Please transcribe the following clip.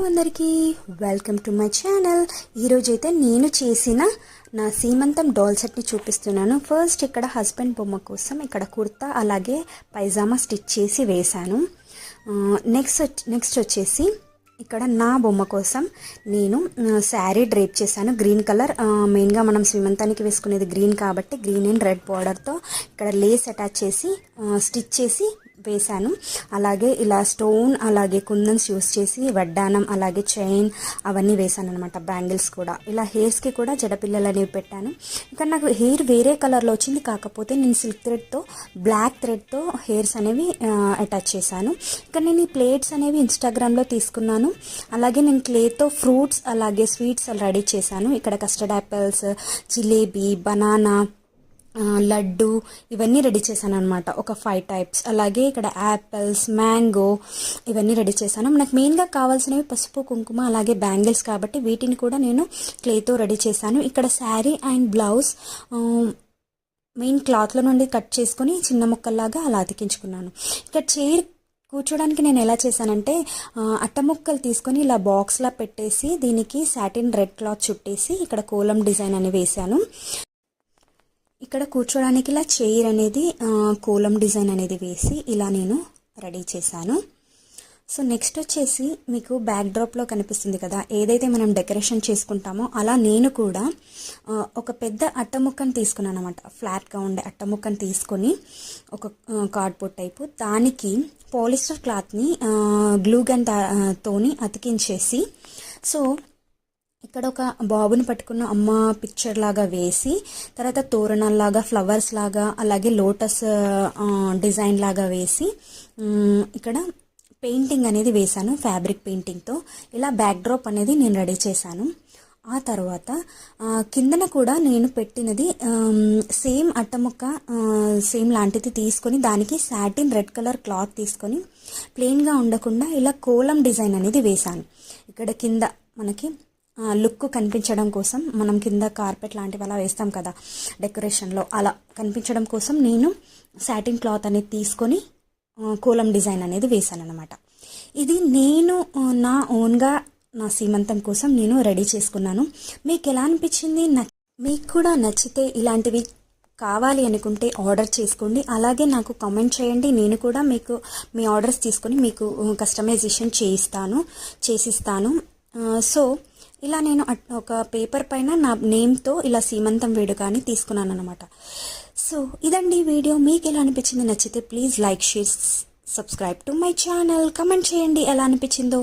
అందరికీ welcome to my channel. ఈరోజైతే నేను చేసిన నా సీమంతం డాల్ సెట్ని చూపిస్తున్నాను. ఫస్ట్ ఇక్కడ హస్బెండ్ బొమ్మ కోసం ఇక్కడ కుర్తా అలాగే పైజామా స్టిచ్ చేసి వేశాను. నెక్స్ట్ వచ్చేసి ఇక్కడ నా బొమ్మ కోసం నేను శారీ డ్రేప్ చేశాను. గ్రీన్ కలర్, మెయిన్గా మనం సీమంతానికి వేసుకునేది గ్రీన్ కాబట్టి గ్రీన్ అండ్ రెడ్ బార్డర్తో ఇక్కడ లేస్ అటాచ్ చేసి స్టిచ్ చేసి వేశాను. అలాగే ఇలా స్టోన్ అలాగే కుందన్స్ యూస్ చేసి వడ్డానం అలాగే చైన్ అవన్నీ వేశాను అనమాట. బ్యాంగిల్స్ కూడా ఇలా హెయిర్స్కి కూడా జడపిల్లలు అనేవి పెట్టాను. ఇక్కడ నాకు హెయిర్ వేరే కలర్లో వచ్చింది, కాకపోతే నేను సిల్క్ థ్రెడ్తో బ్లాక్ థ్రెడ్తో హెయిర్స్ అనేవి అటాచ్ చేశాను. ఇక్కడ నేను ఈ ప్లేట్స్ అనేవి ఇన్స్టాగ్రామ్లో తీసుకున్నాను. అలాగే నేను క్లేతో ఫ్రూట్స్ అలాగే స్వీట్స్ రెడీ చేశాను. ఇక్కడ custard apples, jalebi, banana, laddu ఇవన్నీ రెడీ చేశాను అనమాట. ఒక 5 టైప్స్. అలాగే ఇక్కడ యాపిల్స్, మ్యాంగో ఇవన్నీ రెడీ చేశాను. నాకు మెయిన్గా కావాల్సినవి పసుపు, కుంకుమ అలాగే బ్యాంగిల్స్ కాబట్టి వీటిని కూడా నేను క్లేతో రెడీ చేశాను. ఇక్కడ శారీ అండ్ బ్లౌజ్ మెయిన్ క్లాత్లో నుండి కట్ చేసుకొని చిన్న ముక్కల్లాగా అలా అతికించుకున్నాను. ఇక్కడ చైర్ కూర్చోడానికి నేను ఎలా చేశానంటే అట్ట ముక్కలు తీసుకొని ఇలా బాక్స్లా పెట్టేసి దీనికి సాటిన్ రెడ్ క్లాత్ చుట్టేసి ఇక్కడ కోలం డిజైన్ అని వేశాను. ఇక్కడ కూర్చోడానికి ఇలా చైర్ అనేది కోలం డిజైన్ అనేది వేసి ఇలా నేను రెడీ చేశాను. సో నెక్స్ట్ వచ్చేసి మీకు బ్యాక్ డ్రాప్లో కనిపిస్తుంది కదా, ఏదైతే మనం డెకరేషన్ చేసుకుంటామో అలా నేను కూడా ఒక పెద్ద అట్టముక్కను తీసుకున్నాను అనమాట. ఫ్లాట్గా ఉండే అట్టముక్కను తీసుకొని ఒక కార్డ్బోర్డ్ టైపు దానికి పాలిస్టర్ క్లాత్ని గ్లూ గన్ తోని అతికించేసి సో ఇక్కడ ఒక బాబుని పట్టుకున్న అమ్మ పిక్చర్ లాగా వేసి తర్వాత తోరణాల్లాగా ఫ్లవర్స్ లాగా అలాగే లోటస్ డిజైన్ లాగా వేసి ఇక్కడ పెయింటింగ్ అనేది వేశాను. ఫ్యాబ్రిక్ పెయింటింగ్తో ఇలా బ్యాక్ డ్రాప్ అనేది నేను రెడీ చేశాను. ఆ తర్వాత కిందన కూడా నేను పెట్టినది సేమ్ అట్టముక్క సేమ్ లాంటిది తీసుకొని దానికి సాటిన్ రెడ్ కలర్ క్లాత్ తీసుకొని ప్లెయిన్గా ఉండకుండా ఇలా కోలం డిజైన్ అనేది వేశాను. ఇక్కడ కింద మనకి లుక్ కనిపించడం కోసం మనం కింద కార్పెట్ లాంటివి అలా వేస్తాం కదా డెకరేషన్లో, అలా కనిపించడం కోసం నేను సాటిన్ క్లాత్ అనేది తీసుకొని కోలం డిజైన్ అనేది వేశాను అనమాట. ఇది నేను నా ఓన్గా నా సీమంతం కోసం నేను రెడీ చేసుకున్నాను. మీకు ఎలా అనిపించింది? మీకు కూడా నచ్చితే ఇలాంటివి కావాలి అనుకుంటే ఆర్డర్ చేసుకోండి. అలాగే నాకు కామెంట్ చేయండి. నేను కూడా మీకు మీ ఆర్డర్స్ తీసుకొని మీకు కస్టమైజేషన్ చేసిస్తాను. సో ఇలా నేను ఒక పేపర్ పైన నా నేమ్తో ఇలా సీమంతం వేడుకని తీసుకున్నాను అనమాట. సో ఇదండి వీడియో. మీకు ఎలా అనిపించింది? నచ్చితే please like, share, subscribe to my channel. Comment చేయండి ఎలా అనిపించిందో.